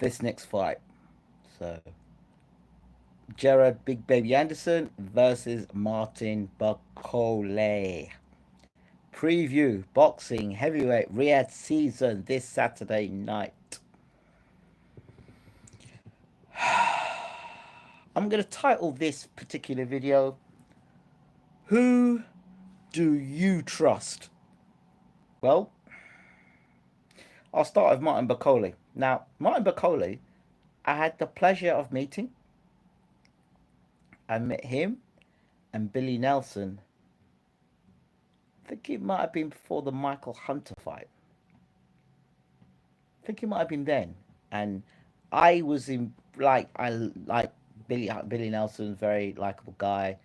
this next fight. So, Gerard Big Baby Anderson versus Martin Bakole. Preview boxing heavyweight Riyadh season this Saturday night. I'm going to title this particular video, Who Do You Trust? Well, I'll start with Martin Bakole. Now, Martin Bakole, I had the pleasure of meeting. I met him and Billy Nelson. I think it might have been before the Michael Hunter fight. I think it might have been then. And I was in I like Billy Nelson, very likable guy.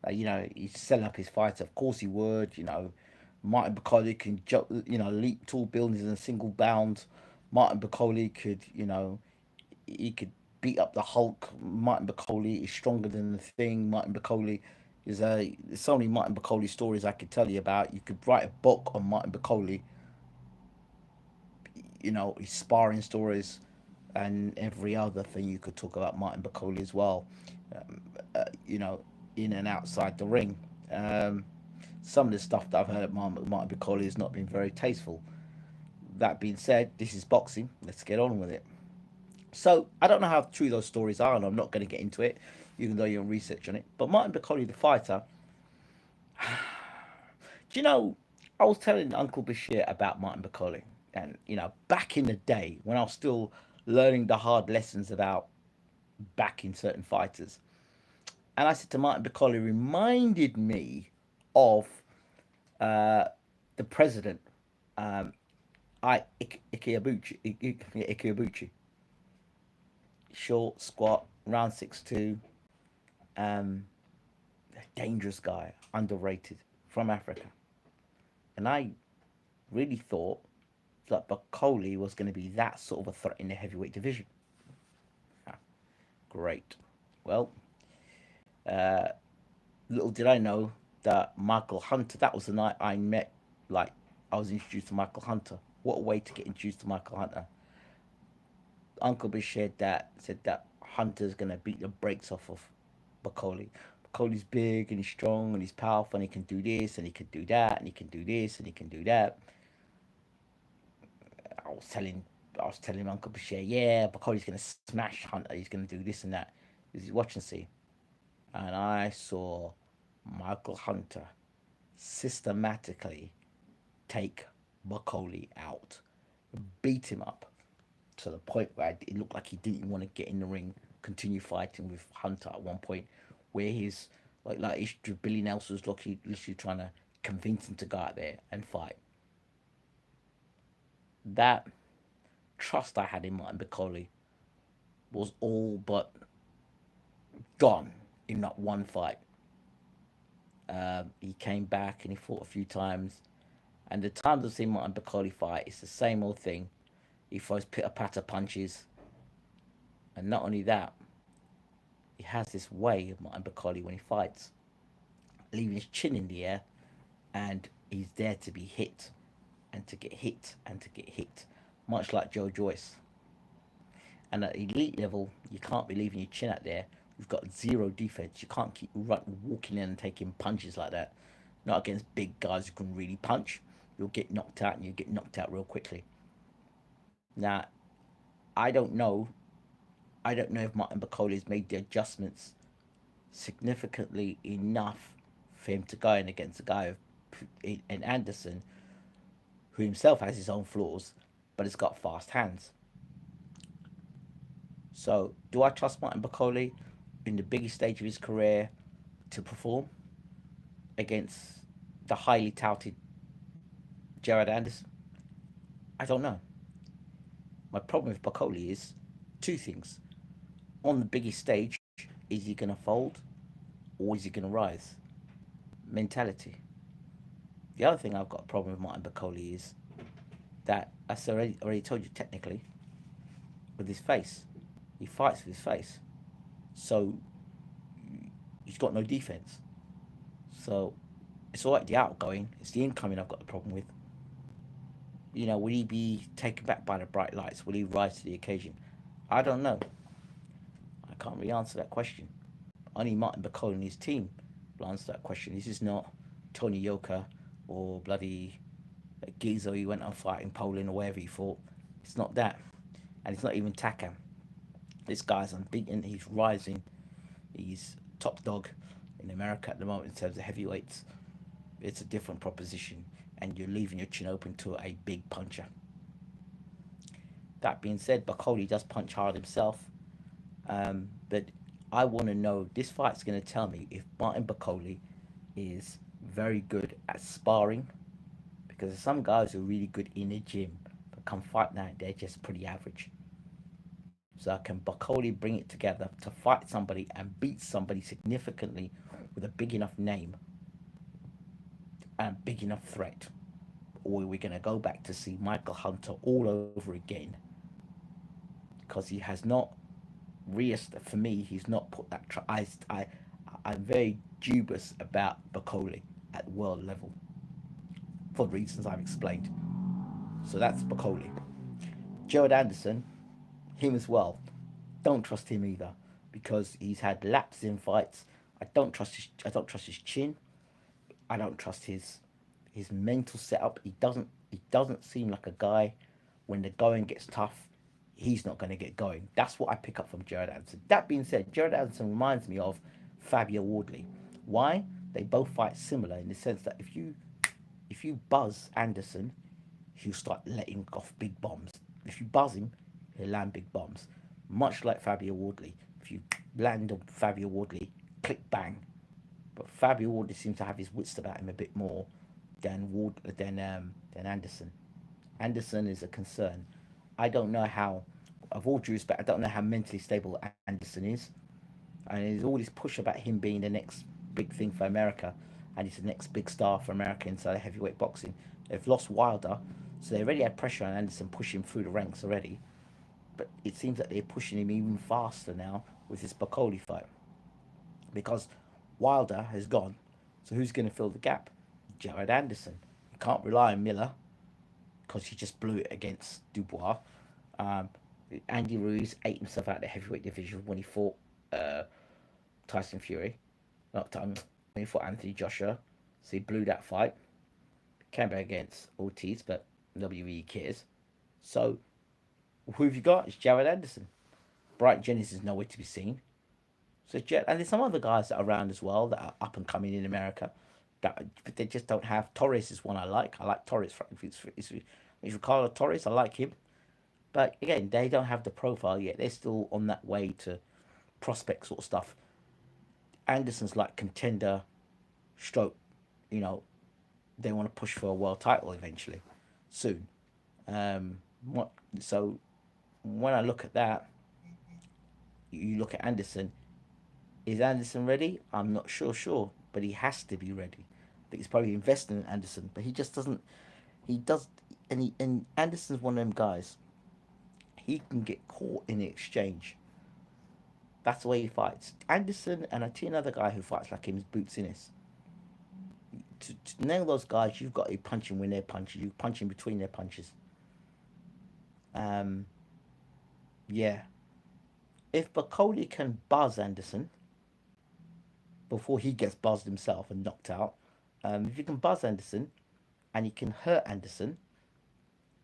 He's selling up his fights. Of course he would. Martin Bakole can leap tall buildings in a single bound. Martin Bakole could he could beat up the Hulk. Martin Bakole is stronger than the Thing. Martin Bakole there's so many Martin Bakole stories I could tell you about. You could write a book on Martin Bakole. His sparring stories and every other thing you could talk about Martin Bakole as well. Um, in and outside the ring. Um, some of the stuff that I've heard at Martin Bakole has not been very tasteful. That being said, this is boxing. Let's get on with it. So I don't know how true those stories are, and I'm not going to get into it, even though you're research on it. But Martin Bakole, the fighter, do you know? I was telling Uncle Bashir about Martin Bakole, and back in the day when I was still learning the hard lessons about backing certain fighters, and I said to Martin Bakole, reminded me of uh, the president, um, Ikeabuchi, short, squat, round 6'2", um, a dangerous guy, underrated, from Africa. And I really thought that Bakole was going to be that sort of a threat in the heavyweight division. Ah, great. Well, uh, little did I know that Michael Hunter, that was the night I met, like, I was introduced to Michael Hunter. What a way to get introduced to Michael Hunter. Uncle Bashir that said that Hunter's going to beat the brakes off of Bakole. Bakole's big and he's strong and he's powerful and he can do this and he can do that and he can do this and he can do that. I was telling I was telling Uncle Bashir, yeah, Bakole's going to smash Hunter. He's going to do this and that. He's watch and see. And I saw Michael Hunter systematically take Bakole out, beat him up to the point where it looked like he didn't want to get in the ring, continue fighting with Hunter at one point, where he's Billy Nelson's literally trying to convince him to go out there and fight. That trust I had in Martin Bakole was all but gone in that one fight. He came back and he fought a few times, and the times I've seen Martin Bakole fight, it's the same old thing. He throws pitter patter punches, and not only that, he has this way of Martin Bakole when he fights, leaving his chin in the air, and he's there to be hit, and to get hit, and to get hit, much like Joe Joyce. And at elite level, you can't be leaving your chin out there. You've got zero defense. You can't keep walking in and taking punches like that. Not against big guys who can really punch. You'll get knocked out, and you get knocked out real quickly. Now, I don't know. I don't know if Martin Bakole has made the adjustments significantly enough for him to go in against a guy in Anderson, who himself has his own flaws, but has got fast hands. So, do I trust Martin Bakole in the biggest stage of his career to perform against the highly touted Gerard Anderson? I don't know. My problem with Bakole is two things. On the biggest stage, is he going to fold or is he going to rise? Mentality. The other thing I've got a problem with Martin Bakole is that, as I already told you technically, with his face. He fights with his face. So he's got no defense. So it's all right, the outgoing, it's the incoming I've got the problem with. Will he be taken back by the bright lights? Will he rise to the occasion? I don't know. I can't really answer that question. Only Martin Bakole and his team will answer that question. This is not Tony Yoka or bloody Gizo he went on fighting Poland or wherever he fought. It's not that. And it's not even Takam. This guy's unbeaten. He's rising. He's top dog in America at the moment in terms of heavyweights. It's a different proposition. And you're leaving your chin open to a big puncher. That being said, Bakole does punch hard himself. But I want to know, this fight's going to tell me if Martin Bakole is very good at sparring, because there's some guys who are really good in the gym, but come fight now, they're just pretty average. So can Bakole bring it together to fight somebody and beat somebody significantly with a big enough name and a big enough threat? Or are we going to go back to see Michael Hunter all over again? Because he has not for me, he's not put that. I'm very dubious about Bakole at world level for the reasons I've explained. So that's Bakole. Gerald Anderson, him as well. Don't trust him either because he's had lapses in fights. I don't trust his chin. I don't trust his mental setup. He doesn't seem like a guy when the going gets tough. He's not going to get going. That's what I pick up from Jared Anderson. That being said, Jared Anderson reminds me of Fabio Wardley. Why? They both fight similar in the sense that if you buzz Anderson, he'll start letting off big bombs. If you buzz him, he'll land big bombs. Much like Fabio Wardley. If you land on Fabio Wardley, click bang. But Fabio Wardley seems to have his wits about him a bit more than Anderson. Anderson is a concern. I don't know how, of all due respect, I don't know how mentally stable Anderson is. And there's all this push about him being the next big thing for America, and he's the next big star for America inside of heavyweight boxing. They've lost Wilder, so they already had pressure on Anderson pushing through the ranks already. But it seems that they're pushing him even faster now with this Bakole fight because Wilder has gone. So who's going to fill the gap? Jared Anderson. You can't rely on Miller because he just blew it against Dubois. Um, Andy Ruiz ate himself out of the heavyweight division when he fought uh, Tyson Fury. Not when he fought Anthony Joshua. So he blew that fight. Came back against Ortiz, but nobody really cares. So who have you got? It's Jared Anderson. Bright Jennings is nowhere to be seen. So and there's some other guys that are around as well that are up and coming in America. But they just don't have. Torres is one I like. I like Torres. If Ricardo Torres, I like him. But again, they don't have the profile yet. They're still on that way to prospect sort of stuff. Anderson's like contender, stroke. You know, they want to push for a world title eventually, soon. What? So when I look at that, you look at Anderson. Is Anderson ready? I'm not sure, but he has to be ready. I think he's probably investing in Anderson, but he just doesn't. He does, and Anderson's one of them guys. He can get caught in the exchange. That's the way he fights. Anderson and I see another guy who fights like him is Bwtm. To nail those guys, you've got to punch him when they're punches. You punch in between their punches. Um, yeah. If Bakole can buzz Anderson before he gets buzzed himself and knocked out, if you can buzz Anderson and he can hurt Anderson,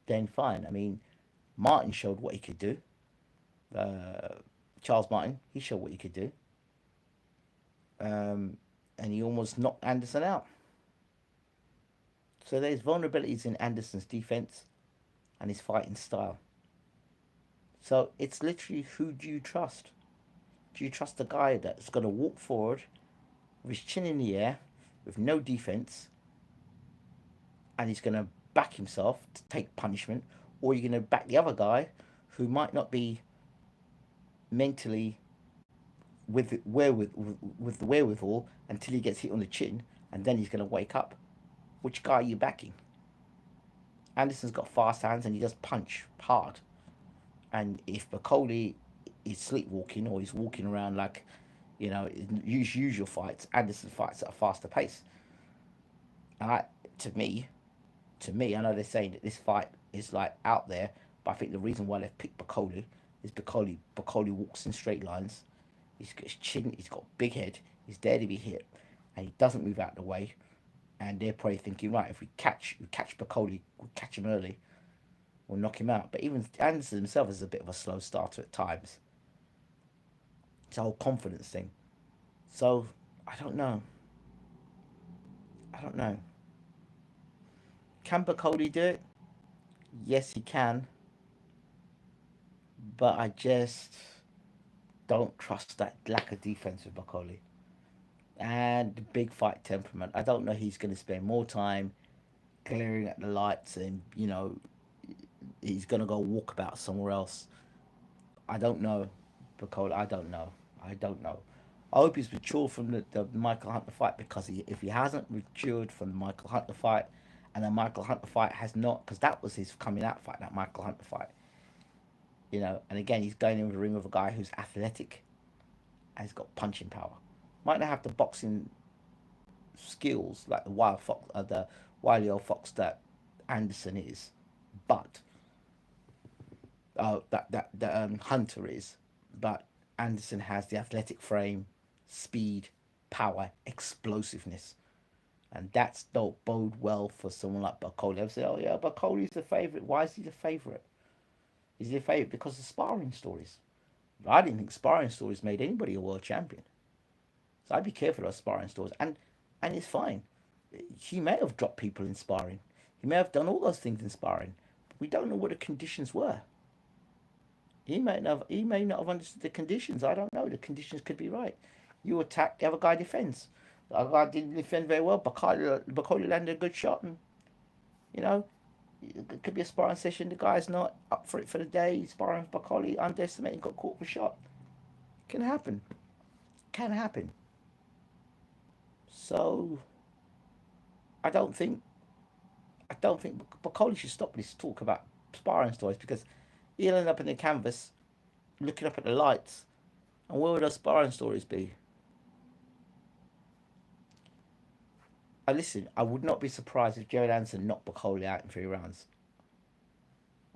then fine. I mean, Martin showed what he could do. Uh, Charles Martin, he showed what he could do. And he almost knocked Anderson out. So there's vulnerabilities in Anderson's defense and his fighting style. So it's literally, who do you trust? Do you trust a guy that's going to walk forward with his chin in the air, with no defense, and he's going to back himself to take punishment, or are you going to back the other guy who might not be mentally with the wherewithal until he gets hit on the chin, and then he's going to wake up? Which guy are you backing? Anderson's got fast hands and he does punch hard. And if Bakole is sleepwalking or he's walking around like, usual fights, Anderson fights at a faster pace. And to me, I know they're saying that this fight is like out there, but I think the reason why they've picked Bakole is Bakole. Bakole walks in straight lines. He's got his chin. He's got a big head. He's there to be hit, and he doesn't move out of the way. And they're probably thinking, right, if we catch Bakole, we'll catch him early, we'll knock him out. But even Anderson himself is a bit of a slow starter at times. It's a whole confidence thing. So I don't know. I don't know. Can Bakole do it? Yes, he can. But I just don't trust that lack of defense with Bakole. And the big fight temperament. I don't know he's going to spend more time glaring at the lights and, he's going to go walk about somewhere else. I don't know, Bakole. I don't know. I don't know. I hope he's matured from the Michael Hunter fight because if he hasn't matured from the Michael Hunter fight and the Michael Hunter fight has not, because that was his coming out fight, that Michael Hunter fight, and again, he's going in the ring with a guy who's athletic and he's got punching power. Might not have the boxing skills like the wild fox, the wily old fox that Anderson is, but that Hunter is, but Anderson has the athletic frame, speed, power, explosiveness, and that's don't bode well for someone like Bakole. I've said, oh yeah, Bakole's the favorite. Why is he the favorite? Is he the favorite because of sparring stories? I didn't think sparring stories made anybody a world champion. So I'd be careful of sparring stories, and it's fine. He may have dropped people in sparring. He may have done all those things in sparring. But we don't know what the conditions were. He may not have understood the conditions. I don't know. The conditions could be right. You attack, the other guy defends. The other guy didn't defend very well. Bakole landed a good shot, and you know it could be a sparring session. The guy's not up for it for the day. He's sparring with Bakole, underestimated, got caught for a shot. Can happen. Can happen. So I don't think I don't think Bakole should stop this talk about sparring stories because he'll end up in the canvas looking up at the lights, and where would those sparring stories be? I listen. I would not be surprised if Jared Anderson knocked Bakole out in 3 rounds.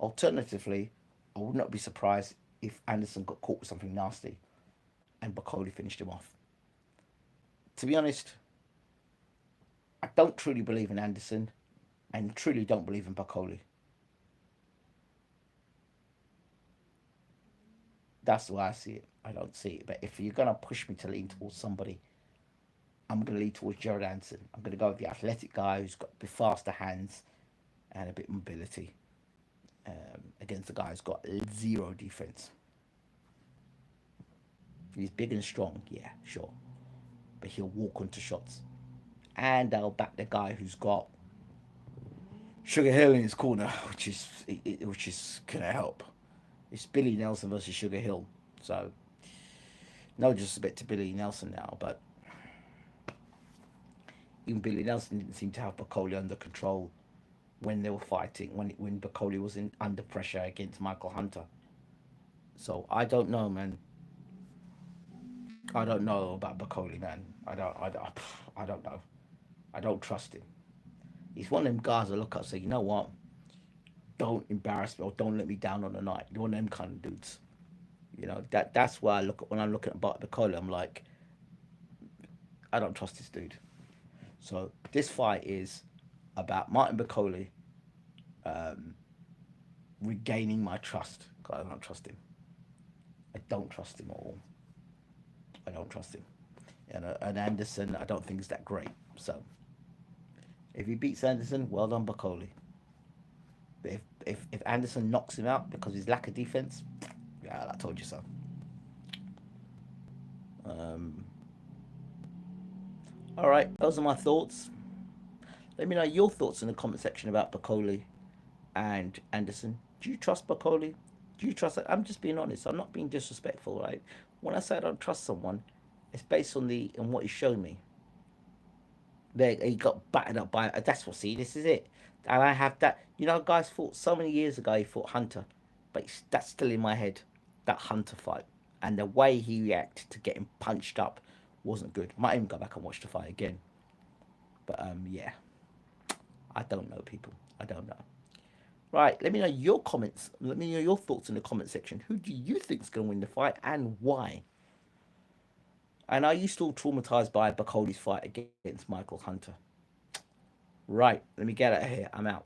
Alternatively, I would not be surprised if Anderson got caught with something nasty and Bakole finished him off. To be honest, I don't truly believe in Anderson and truly don't believe in Bakole. That's the way I see it. I don't see it. But if you're gonna push me to lean towards somebody, I'm gonna lean towards Jared Anderson. I'm gonna go with the athletic guy who's got a bit faster hands and a bit of mobility against the guy who's got zero defense. He's big and strong, yeah, sure, but he'll walk onto shots, and I'll back the guy who's got Sugar Hill in his corner, which is gonna help. It's Billy Nelson versus Sugar Hill, so no disrespect to Billy Nelson now, but even Billy Nelson didn't seem to have Bakole under control when they were fighting, when Bakole was in under pressure against Michael Hunter. So I don't know, man. I don't know about Bakole, man. I don't know. I don't trust him. He's one of them guys I look at and say, you know what? Don't embarrass me or don't let me down on the night. You're one of them kind of dudes. That's why I look at when I'm looking at Bakole. I'm like, I don't trust this dude. So this fight is about Martin Bakole um, regaining my trust. 'Cause I don't trust him. I don't trust him at all. I don't trust him. And Anderson, I don't think is that great. So if he beats Anderson, well done, Bakole. But if Anderson knocks him out because of his lack of defense, yeah, I told you so. Um, all right, those are my thoughts. Let me know your thoughts in the comment section about Bakole and Anderson. Do you trust Bakole? Do you trust? I'm just being honest. I'm not being disrespectful, right? When I say I don't trust someone, it's based on what he's shown me. There, he got battered up by. That's what. See, this is it. And I have that. Guys fought so many years ago. He fought Hunter, but that's still in my head. That Hunter fight and the way he reacted to getting punched up wasn't good. Might even go back and watch the fight again. But yeah, I don't know, people. I don't know. Right, let me know your comments. Let me know your thoughts in the comment section. Who do you think is going to win the fight and why? And are you still traumatized by Bakole's fight against Michael Hunter? Right, let me get out of here. I'm out.